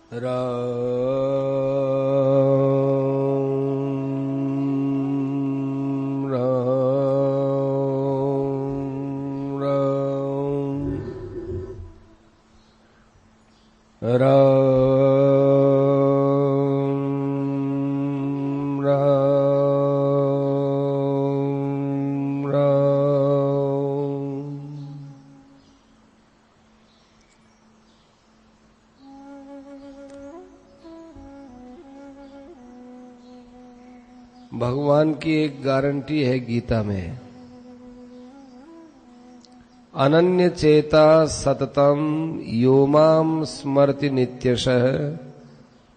राम राम राम राम राम राम। भगवान की एक गारंटी है गीता में, अनन्य चेता सततम यो माम स्मरति नित्यशः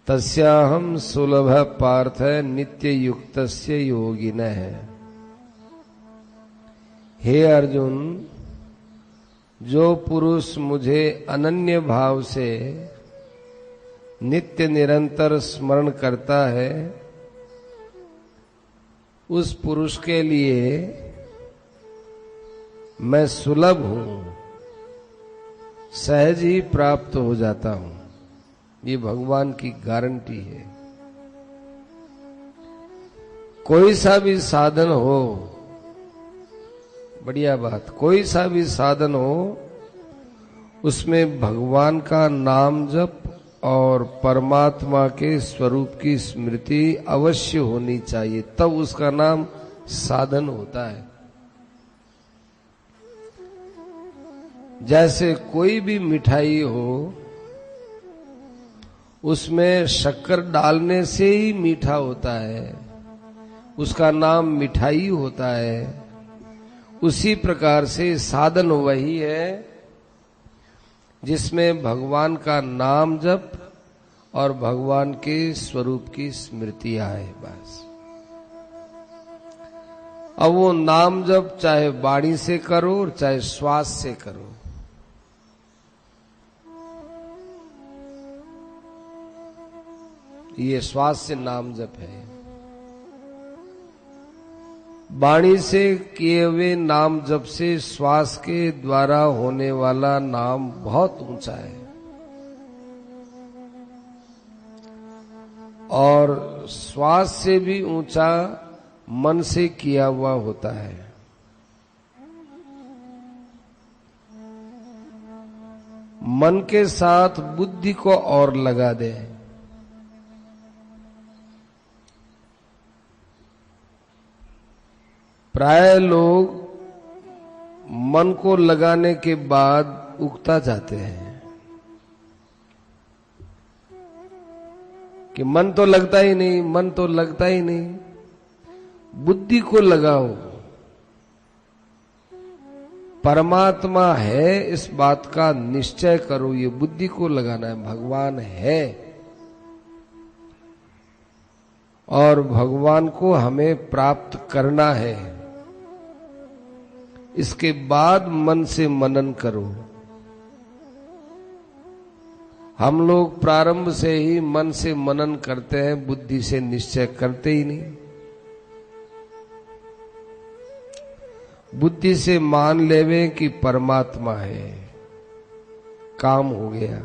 तस्याहं सुलभ पार्थ नित्य युक्तस्य योगिनः। हे अर्जुन, जो पुरुष मुझे अनन्य भाव से नित्य निरंतर स्मरण करता है, उस पुरुष के लिए मैं सुलभ हूं, सहज ही प्राप्त हो जाता हूं। ये भगवान की गारंटी है। कोई सा भी साधन हो, बढ़िया बात, कोई सा भी साधन हो, उसमें भगवान का नाम जप और परमात्मा के स्वरूप की स्मृति अवश्य होनी चाहिए, तब उसका नाम साधन होता है। जैसे कोई भी मिठाई हो, उसमें शक्कर डालने से ही मीठा होता है, उसका नाम मिठाई होता है। उसी प्रकार से साधन वही है जिसमें भगवान का नाम जप और भगवान के स्वरूप की स्मृति आए, बस। अब वो नाम जप चाहे वाणी से करो और चाहे श्वास से करो, ये श्वास से नाम जप है। वाणी से किए हुए नाम जप से श्वास के द्वारा होने वाला नाम बहुत ऊंचा है, और श्वास से भी ऊंचा मन से किया हुआ होता है। मन के साथ बुद्धि को और लगा दे। प्राय लोग मन को लगाने के बाद उगता जाते हैं कि मन तो लगता ही नहीं, मन तो लगता ही नहीं। बुद्धि को लगाओ, परमात्मा है इस बात का निश्चय करो। ये बुद्धि को लगाना है, भगवान है और भगवान को हमें प्राप्त करना है। इसके बाद मन से मनन करो। हम लोग प्रारंभ से ही मन से मनन करते हैं, बुद्धि से निश्चय करते ही नहीं। बुद्धि से मान लेवे कि परमात्मा है, काम हो गया।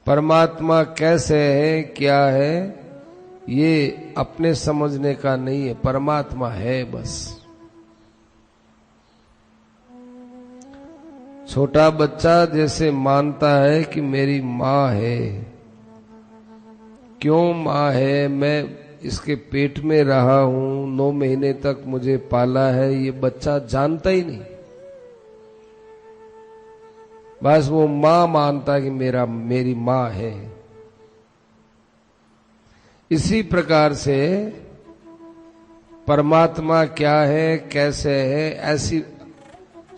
परमात्मा कैसे है, क्या है, ये अपने समझने का नहीं है, परमात्मा है बस। छोटा बच्चा जैसे मानता है कि मेरी माँ है, क्यों माँ है, मैं इसके पेट में रहा हूं, 9 महीने तक मुझे पाला है, ये बच्चा जानता ही नहीं। बस वो माँ मानता है कि मेरी माँ है। इसी प्रकार से परमात्मा क्या है, कैसे है, ऐसी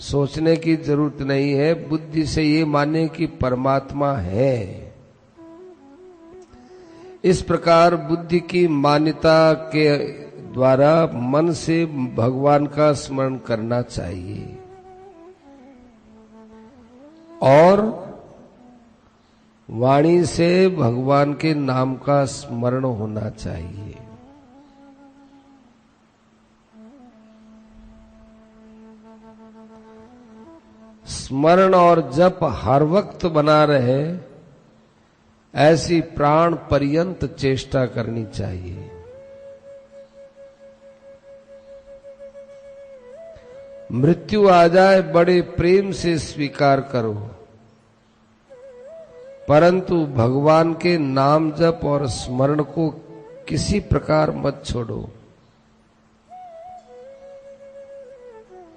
सोचने की जरूरत नहीं है। बुद्धि से ये माने कि परमात्मा है। इस प्रकार बुद्धि की मान्यता के द्वारा मन से भगवान का स्मरण करना चाहिए और वाणी से भगवान के नाम का स्मरण होना चाहिए। स्मरण और जप हर वक्त बना रहे ऐसी प्राण पर्यंत चेष्टा करनी चाहिए। मृत्यु आ जाए बड़े प्रेम से स्वीकार करो, परंतु भगवान के नाम जप और स्मरण को किसी प्रकार मत छोड़ो।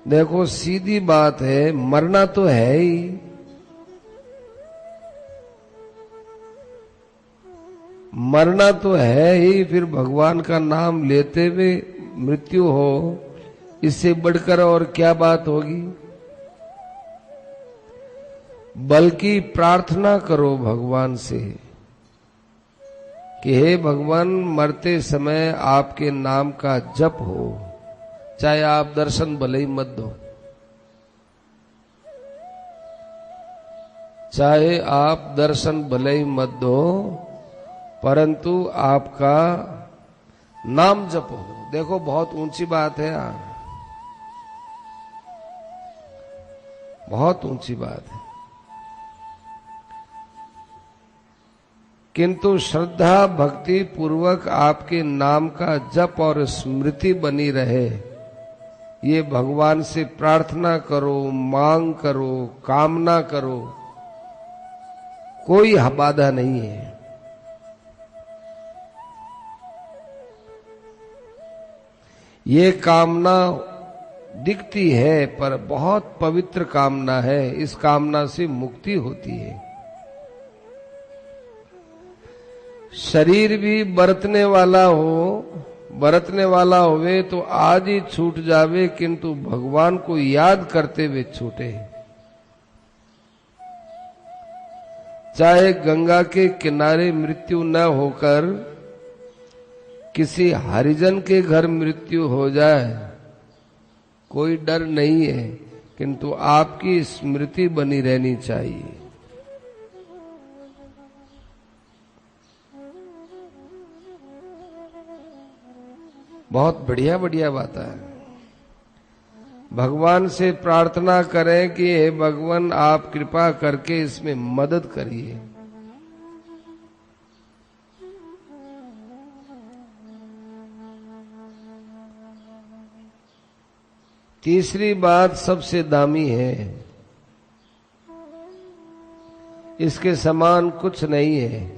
देखो सीधी बात है, मरना तो है ही, मरना तो है ही, फिर भगवान का नाम लेते हुए मृत्यु हो, इससे बढ़कर और क्या बात होगी। बल्कि प्रार्थना करो भगवान से कि हे भगवान, मरते समय आपके नाम का जप हो, चाहे आप दर्शन भले ही मत दो, चाहे आप दर्शन भले ही मत दो, परंतु आपका नाम जप हो। देखो बहुत ऊंची बात है यार, बहुत ऊंची बात है। किंतु श्रद्धा भक्ति पूर्वक आपके नाम का जप और स्मृति बनी रहे, ये भगवान से प्रार्थना करो, मांग करो, कामना करो, कोई बाधा नहीं है। ये कामना दिखती है पर बहुत पवित्र कामना है, इस कामना से मुक्ति होती है। शरीर भी बरतने वाला होवे तो आज ही छूट जावे, किंतु भगवान को याद करते हुए छूटे। चाहे गंगा के किनारे मृत्यु न होकर किसी हरिजन के घर मृत्यु हो जाए, कोई डर नहीं है, किंतु आपकी स्मृति बनी रहनी चाहिए। बहुत बढ़िया बढ़िया बात है। भगवान से प्रार्थना करें कि हे भगवान, आप कृपा करके इसमें मदद करिए। तीसरी बात सबसे दामी है, इसके समान कुछ नहीं है।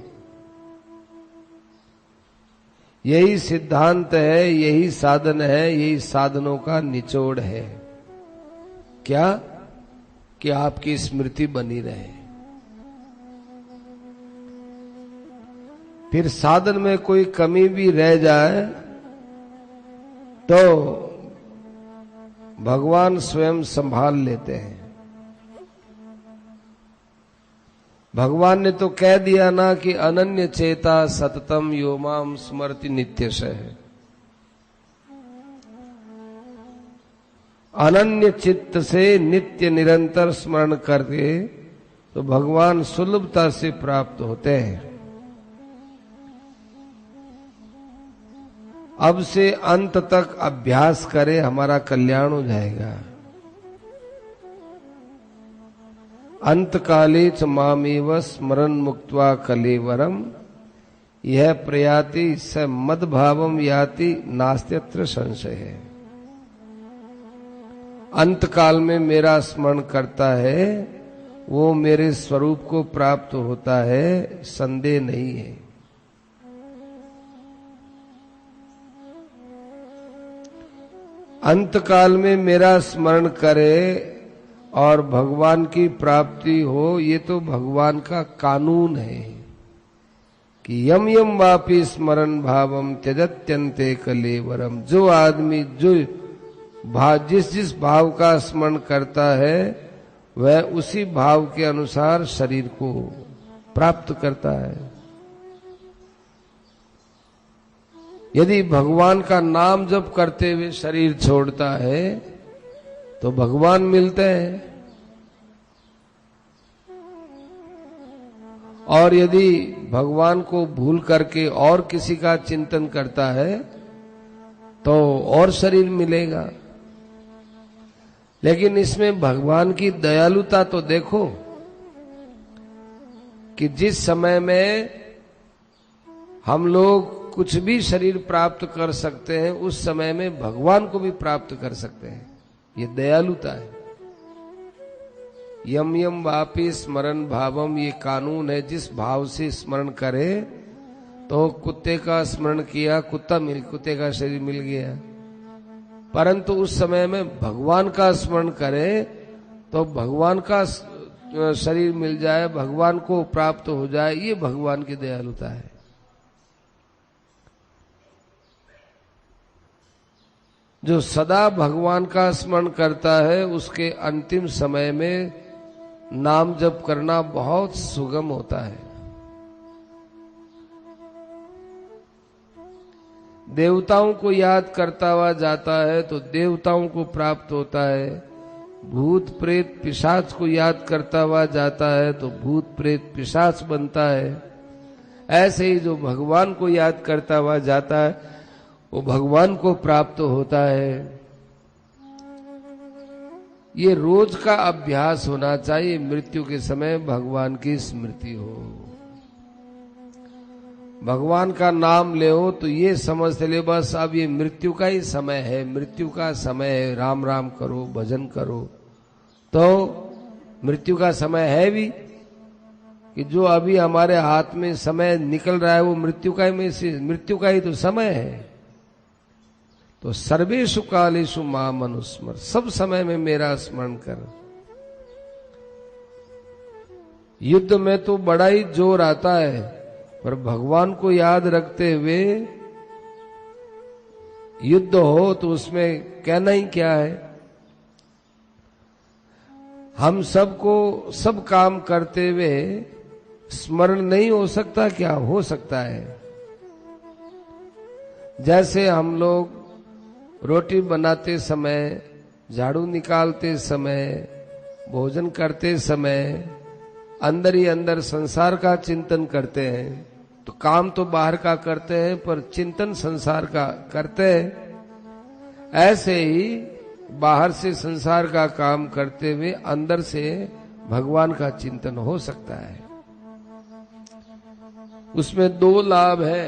यही सिद्धांत है, यही साधन है, यही साधनों का निचोड़ है। क्या? कि आपकी स्मृति बनी रहे। फिर साधन में कोई कमी भी रह जाए तो भगवान स्वयं संभाल लेते हैं। भगवान ने तो कह दिया ना कि अनन्य चेता सततम यो माम स्मरति नित्यशः। अनन्य चित्त से नित्य निरंतर स्मरण करके तो भगवान सुलभता से प्राप्त होते हैं। अब से अंत तक अभ्यास करें, हमारा कल्याण हो जाएगा। अंत काले च मामेव स्मरण मुक्त्वा कलेवरम यह प्रयाति स मद्भावम याति नास्त्यत्र संशय है। अंत काल में मेरा स्मरण करता है, वो मेरे स्वरूप को प्राप्त होता है, संदेह नहीं है। अंत काल में मेरा स्मरण करे और भगवान की प्राप्ति हो, ये तो भगवान का कानून है कि यम यम वापि स्मरण भावम त्यजत्यन्ते कलेवरम। जो आदमी जो जिस जिस भाव का स्मरण करता है वह उसी भाव के अनुसार शरीर को प्राप्त करता है। यदि भगवान का नाम जप करते हुए शरीर छोड़ता है तो भगवान मिलते हैं, और यदि भगवान को भूल करके और किसी का चिंतन करता है तो और शरीर मिलेगा। लेकिन इसमें भगवान की दयालुता तो देखो कि जिस समय में हम लोग कुछ भी शरीर प्राप्त कर सकते हैं, उस समय में भगवान को भी प्राप्त कर सकते हैं। ये दयालुता है। यम यम वापि स्मरण भावम, ये कानून है। जिस भाव से स्मरण करे, तो कुत्ते का स्मरण किया, कुत्ते का शरीर मिल गया। परंतु उस समय में भगवान का स्मरण करे तो भगवान का शरीर मिल जाए, भगवान को प्राप्त हो जाए। ये भगवान की दयालुता है। जो सदा भगवान का स्मरण करता है, उसके अंतिम समय में नाम जप करना बहुत सुगम होता है। देवताओं को याद करता हुआ जाता है तो देवताओं को प्राप्त होता है। भूत प्रेत पिशाच को याद करता हुआ जाता है तो भूत प्रेत पिशाच बनता है। ऐसे ही जो भगवान को याद करता हुआ जाता है, वो भगवान को प्राप्त होता है। ये रोज का अभ्यास होना चाहिए। मृत्यु के समय भगवान की स्मृति हो, भगवान का नाम ले हो, तो ये समझ ले बस अब ये मृत्यु का ही समय है, मृत्यु का समय है, राम राम करो, भजन करो। तो मृत्यु का समय है भी कि जो अभी हमारे हाथ में समय निकल रहा है, वो मृत्यु का ही तो समय है। तो सर्वेषु कालेषु माम अनुस्मर, सब समय में मेरा स्मरण कर। युद्ध में तो बड़ा ही जोर आता है, पर भगवान को याद रखते हुए युद्ध हो तो उसमें कहना ही क्या है। हम सबको सब काम करते हुए स्मरण नहीं हो सकता क्या? हो सकता है। जैसे हम लोग रोटी बनाते समय, झाड़ू निकालते समय, भोजन करते समय अंदर ही अंदर संसार का चिंतन करते हैं, तो काम तो बाहर का करते हैं पर चिंतन संसार का करते हैं। ऐसे ही बाहर से संसार का काम करते हुए अंदर से भगवान का चिंतन हो सकता है। उसमें दो लाभ है।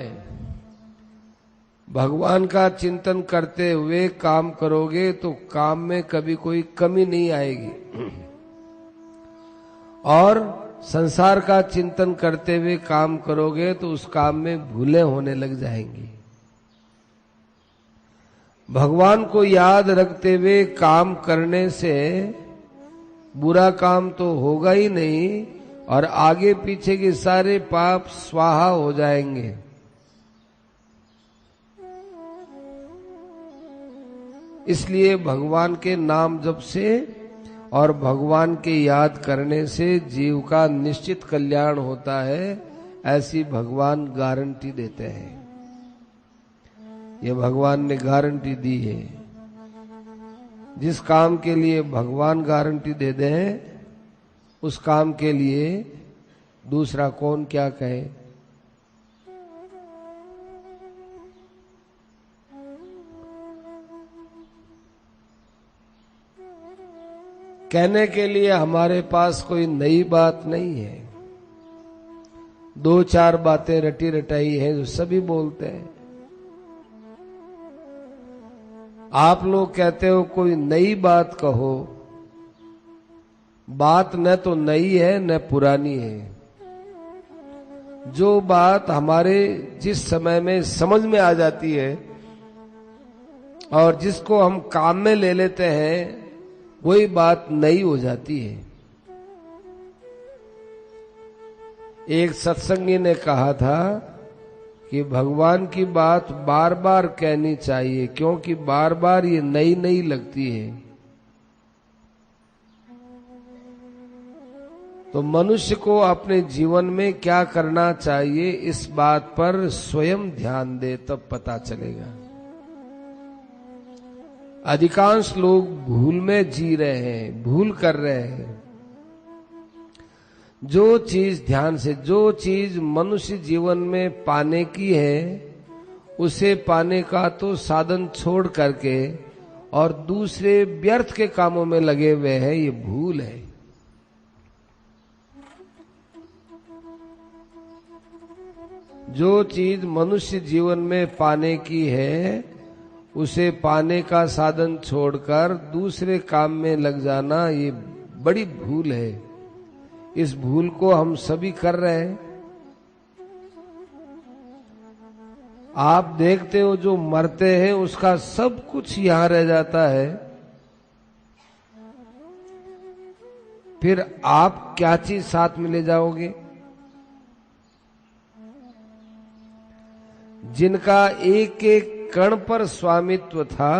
भगवान का चिंतन करते हुए काम करोगे तो काम में कभी कोई कमी नहीं आएगी, और संसार का चिंतन करते हुए काम करोगे तो उस काम में भूलें होने लग जाएंगी। भगवान को याद रखते हुए काम करने से बुरा काम तो होगा ही नहीं, और आगे पीछे के सारे पाप स्वाहा हो जाएंगे। इसलिए भगवान के नाम जप से और भगवान के याद करने से जीव का निश्चित कल्याण होता है, ऐसी भगवान गारंटी देते हैं। ये भगवान ने गारंटी दी है। जिस काम के लिए भगवान गारंटी दे दें, उस काम के लिए दूसरा कौन क्या कहे। कहने के लिए हमारे पास कोई नई बात नहीं है। दो चार बातें रटी रटाई है जो सभी बोलते हैं। आप लोग कहते हो कोई नई बात कहो। बात न तो नई है न पुरानी है। जो बात हमारे जिस समय में समझ में आ जाती है और जिसको हम काम में ले लेते हैं, वही बात नई हो जाती है। एक सत्संगी ने कहा था कि भगवान की बात बार बार कहनी चाहिए, क्योंकि बार बार ये नई नई लगती है। तो मनुष्य को अपने जीवन में क्या करना चाहिए, इस बात पर स्वयं ध्यान दे, तब पता चलेगा। अधिकांश लोग भूल में जी रहे हैं, भूल कर रहे हैं। जो चीज ध्यान से, जो चीज मनुष्य जीवन में पाने की है, उसे पाने का तो साधन छोड़ करके और दूसरे व्यर्थ के कामों में लगे हुए हैं। ये भूल है। जो चीज मनुष्य जीवन में पाने की है उसे पाने का साधन छोड़कर दूसरे काम में लग जाना, ये बड़ी भूल है। इस भूल को हम सभी कर रहे हैं। आप देखते हो जो मरते हैं उसका सब कुछ यहां रह जाता है, फिर आप क्या चीज साथ में ले जाओगे? जिनका एक एक कण पर स्वामित्व था,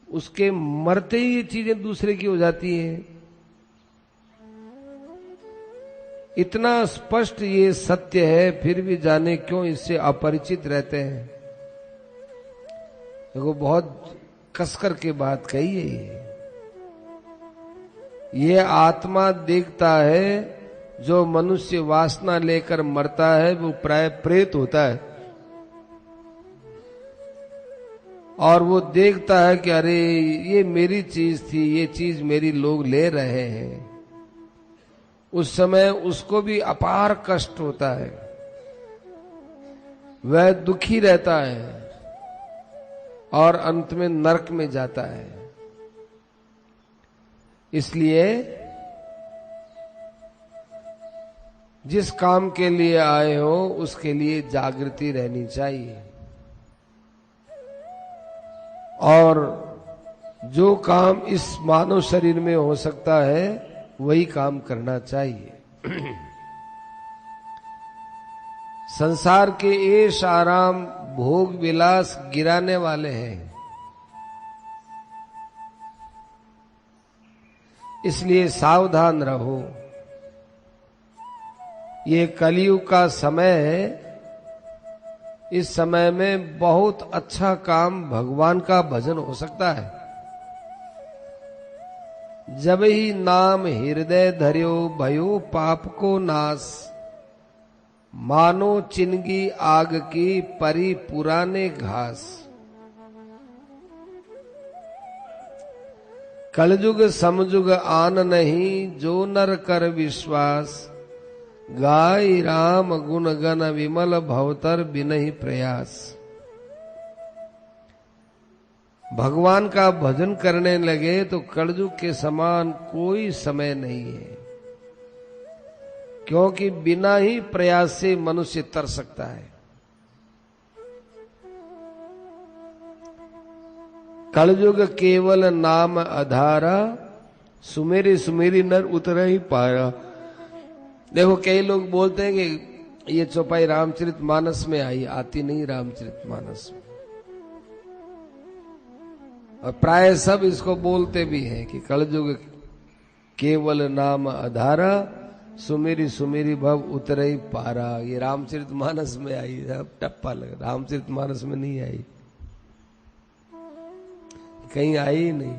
उसके मरते ही ये चीजें दूसरे की हो जाती हैं। इतना स्पष्ट ये सत्य है, फिर भी जाने क्यों इससे अपरिचित रहते हैं। देखो बहुत कसकर के बात कही है। ये आत्मा देखता है, जो मनुष्य वासना लेकर मरता है वो प्राय प्रेत होता है, और वो देखता है कि अरे ये मेरी चीज थी, ये चीज मेरी लोग ले रहे हैं। उस समय उसको भी अपार कष्ट होता है, वह दुखी रहता है और अंत में नरक में जाता है। इसलिए जिस काम के लिए आए हो उसके लिए जागृति रहनी चाहिए, और जो काम इस मानव शरीर में हो सकता है वही काम करना चाहिए। संसार के ऐश आराम भोग विलास गिराने वाले हैं, इसलिए सावधान रहो। ये कलयुग का समय है, इस समय में बहुत अच्छा काम भगवान का भजन हो सकता है। जब ही नाम हृदय धर्यो भयो पाप को नाश, मानो चिनगी आग की परी पुराने घास। कलयुग समजुग आन नहीं, जो नर कर विश्वास, गाय राम गुण गण विमल भवतर बिनहि प्रयास। भगवान का भजन करने लगे तो कलयुग के समान कोई समय नहीं है, क्योंकि बिना ही प्रयास से मनुष्य तर सकता है। कलयुग केवल नाम आधारा, सुमेरी सुमेरी नर उतर ही पाया। देखो कई लोग बोलते हैं कि ये चौपाई रामचरितमानस में आई, आती नहीं रामचरितमानस में, और प्राय सब इसको बोलते भी हैं कि कलयुग केवल नाम आधारा, सुमेरी सुमेरी भव उतरई पारा। ये रामचरितमानस में आई, टप्पा लगा, रामचरितमानस में नहीं आई, कहीं आई ही नहीं।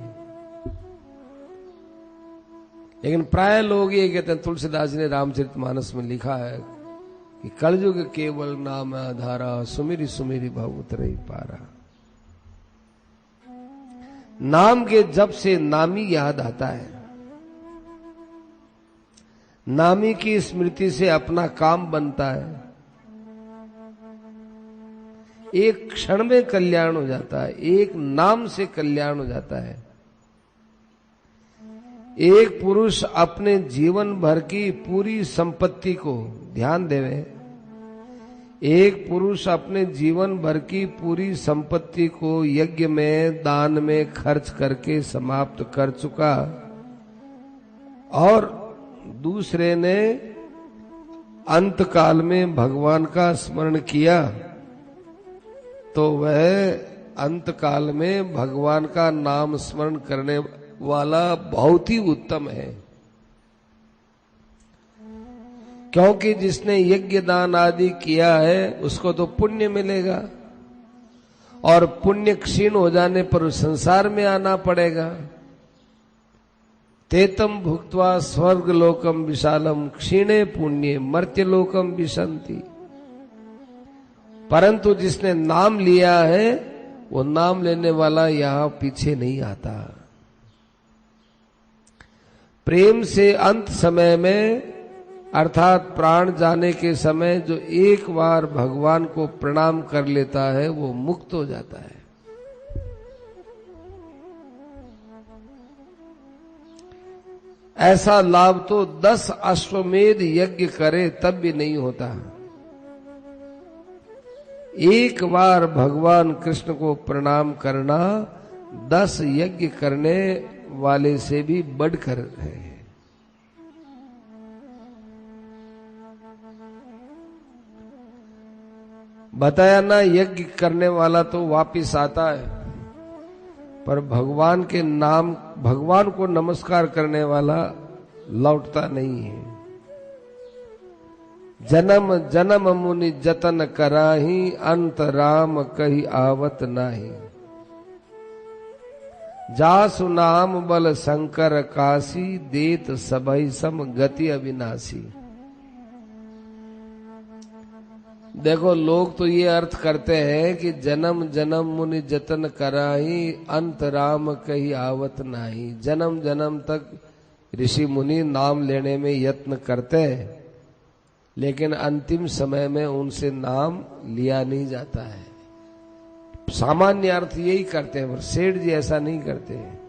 लेकिन प्राय लोग ये कहते हैं, तुलसीदास जी ने रामचरितमानस में लिखा है कि कलयुग केवल नाम आधारा, सुमेरी सुमेरी भव उतरई पारा। नाम के जप से नामी याद आता है, नामी की स्मृति से अपना काम बनता है, एक क्षण में कल्याण हो जाता है, एक नाम से कल्याण हो जाता है। एक पुरुष अपने जीवन भर की पूरी संपत्ति को, ध्यान देवे, एक पुरुष अपने जीवन भर की पूरी संपत्ति को यज्ञ में दान में खर्च करके समाप्त कर चुका, और दूसरे ने अंत काल में भगवान का स्मरण किया, तो वह अंत काल में भगवान का नाम स्मरण करने वाला बहुत ही उत्तम है। क्योंकि जिसने यज्ञ दान आदि किया है उसको तो पुण्य मिलेगा, और पुण्य क्षीण हो जाने पर उस संसार में आना पड़ेगा। तेतम भुक्त्वा स्वर्ग लोकम विशालम, क्षीणे पुण्य मर्त्य लोकम विशंति। परंतु जिसने नाम लिया है वो नाम लेने वाला यहां पीछे नहीं आता। प्रेम से अंत समय में अर्थात प्राण जाने के समय जो एक बार भगवान को प्रणाम कर लेता है वो मुक्त हो जाता है। ऐसा लाभ तो 10 अश्वमेध यज्ञ करे तब भी नहीं होता। एक बार भगवान कृष्ण को प्रणाम करना 10 यज्ञ करने वाले से भी बढ़कर है। बताया ना, यज्ञ करने वाला तो वापिस आता है, पर भगवान के नाम, भगवान को नमस्कार करने वाला लौटता नहीं है। जन्म जन्म मुनि जतन कराही, अंत राम कही आवत नाही। जासु नाम बल शंकर काशी, देत सबई सम गति अविनाशी। देखो, लोग तो ये अर्थ करते हैं कि जन्म जन्म मुनि जतन कराही, अंत राम कही आवत नाही। जन्म जन्म तक ऋषि मुनि नाम लेने में यत्न करते हैं, लेकिन अंतिम समय में उनसे नाम लिया नहीं जाता है। सामान्य अर्थ यही करते हैं, पर सेठ जी ऐसा नहीं करते हैं।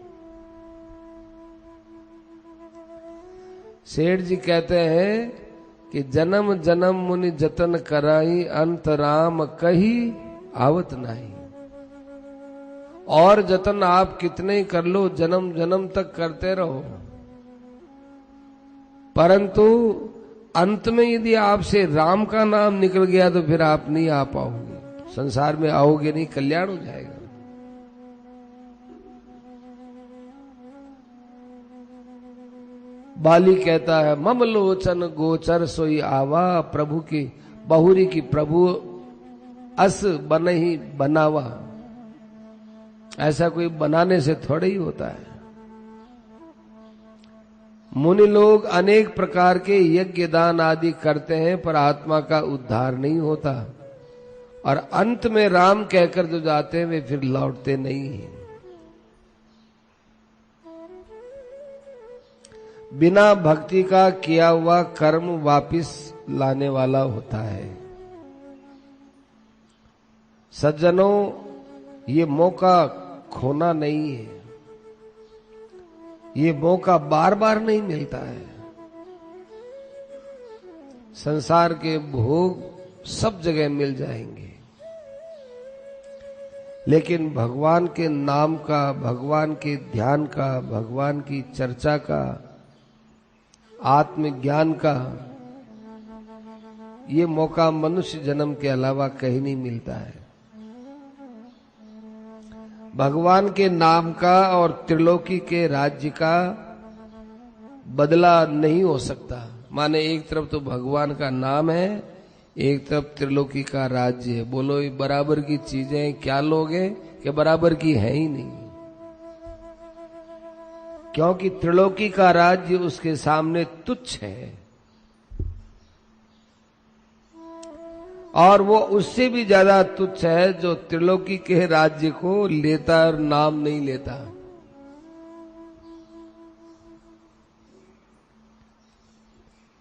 सेठ जी कहते हैं कि जन्म जन्म मुनि जतन कराई, अंत राम कही आवत नहीं। और जतन आप कितने ही कर लो, जन्म जन्म तक करते रहो, परंतु अंत में यदि आपसे राम का नाम निकल गया तो फिर आप नहीं आ पाओगे, संसार में आओगे नहीं, कल्याण हो जाएगा। बाली कहता है, मम लोचन गोचर सोई आवा, प्रभु की बहुरी की प्रभु अस बन ही बनावा। ऐसा कोई बनाने से थोड़ा ही होता है। मुनि लोग अनेक प्रकार के यज्ञ दान आदि करते हैं, पर आत्मा का उद्धार नहीं होता, और अंत में राम कहकर जो जाते हैं वे फिर लौटते नहीं हैं। बिना भक्ति का किया हुआ कर्म वापिस लाने वाला होता है। सज्जनों, ये मौका खोना नहीं है, ये मौका बार बार नहीं मिलता है। संसार के भोग सब जगह मिल जाएंगे, लेकिन भगवान के नाम का, भगवान के ध्यान का, भगवान की चर्चा का, आत्मज्ञान का ये मौका मनुष्य जन्म के अलावा कहीं नहीं मिलता है। भगवान के नाम का और त्रिलोकी के राज्य का बदला नहीं हो सकता। माने एक तरफ तो भगवान का नाम है, एक तरफ त्रिलोकी का राज्य है। बोलो, ये बराबर की चीजें क्या लोगे कि बराबर की है ही नहीं, क्योंकि त्रिलोकी का राज्य उसके सामने तुच्छ है, और वो उससे भी ज्यादा तुच्छ है जो त्रिलोकी के राज्य को लेता और नाम नहीं लेता।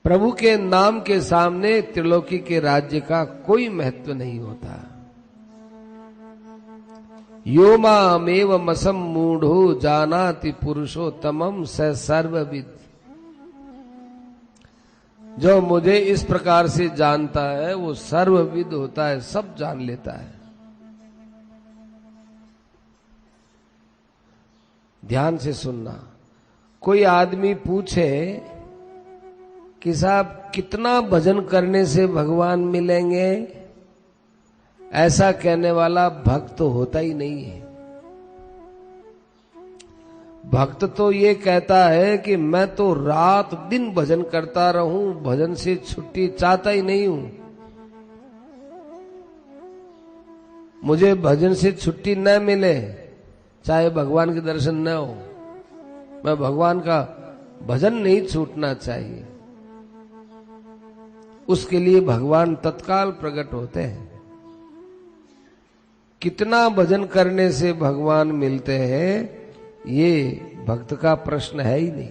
प्रभु के नाम के सामने त्रिलोकी के राज्य का कोई महत्व नहीं होता। यो मामेव मसम मूढ़ो जानाति पुरुषोत्तमम स सर्वविद। जो मुझे इस प्रकार से जानता है वो सर्वविद होता है, सब जान लेता है। ध्यान से सुनना। कोई आदमी पूछे कि साहब कितना भजन करने से भगवान मिलेंगे, ऐसा कहने वाला भक्त तो होता ही नहीं है। भक्त तो ये कहता है कि मैं तो रात दिन भजन करता रहूं, भजन से छुट्टी चाहता ही नहीं हूं, मुझे भजन से छुट्टी न मिले, चाहे भगवान के दर्शन न हो, मैं भगवान का भजन नहीं छूटना चाहिए। उसके लिए भगवान तत्काल प्रकट होते हैं। कितना भजन करने से भगवान मिलते हैं, ये भक्त का प्रश्न है ही नहीं।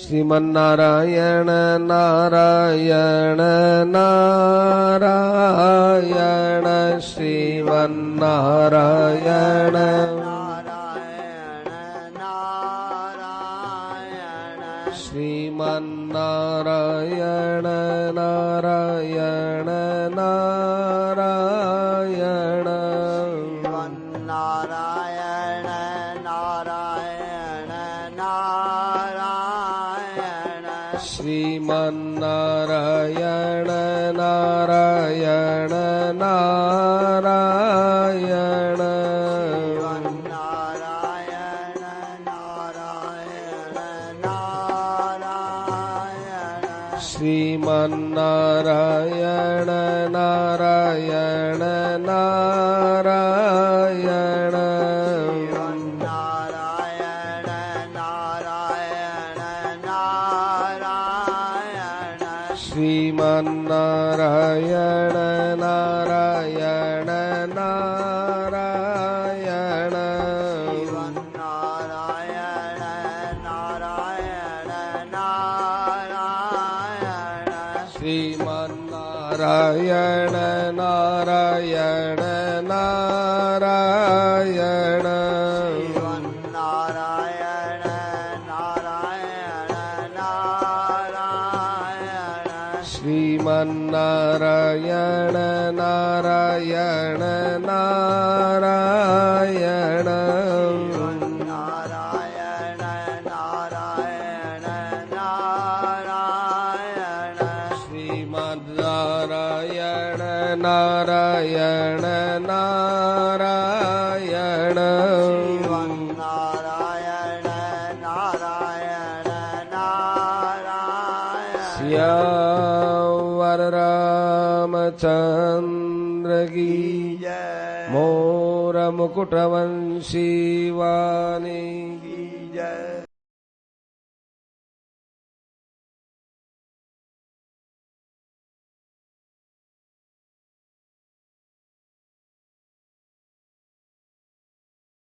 श्रीमन्नारायण नारायण नारायण श्रीमन्नारायण श्रीमन्नारायण नारायण नारायण नारायण नारायण नारायण श्रीमन्नारायण नारायण नारायण श्रीमन्नारायण नारायण नारायण नारायण नारायण नारायण श्रीमन्नारायण नारायण नारायण श्रीमन्नारायण नारायण नारायण नारायण नारायण नारायण श्रीमन्नारायण नारायण नारायण नारायण नारायण नारायण श्रीमन्नारायण नारायण नारायण नारायण नारायण नारायण श्यावर रामचंद्र की जय मोर मुकुटवंशी वाणी जय।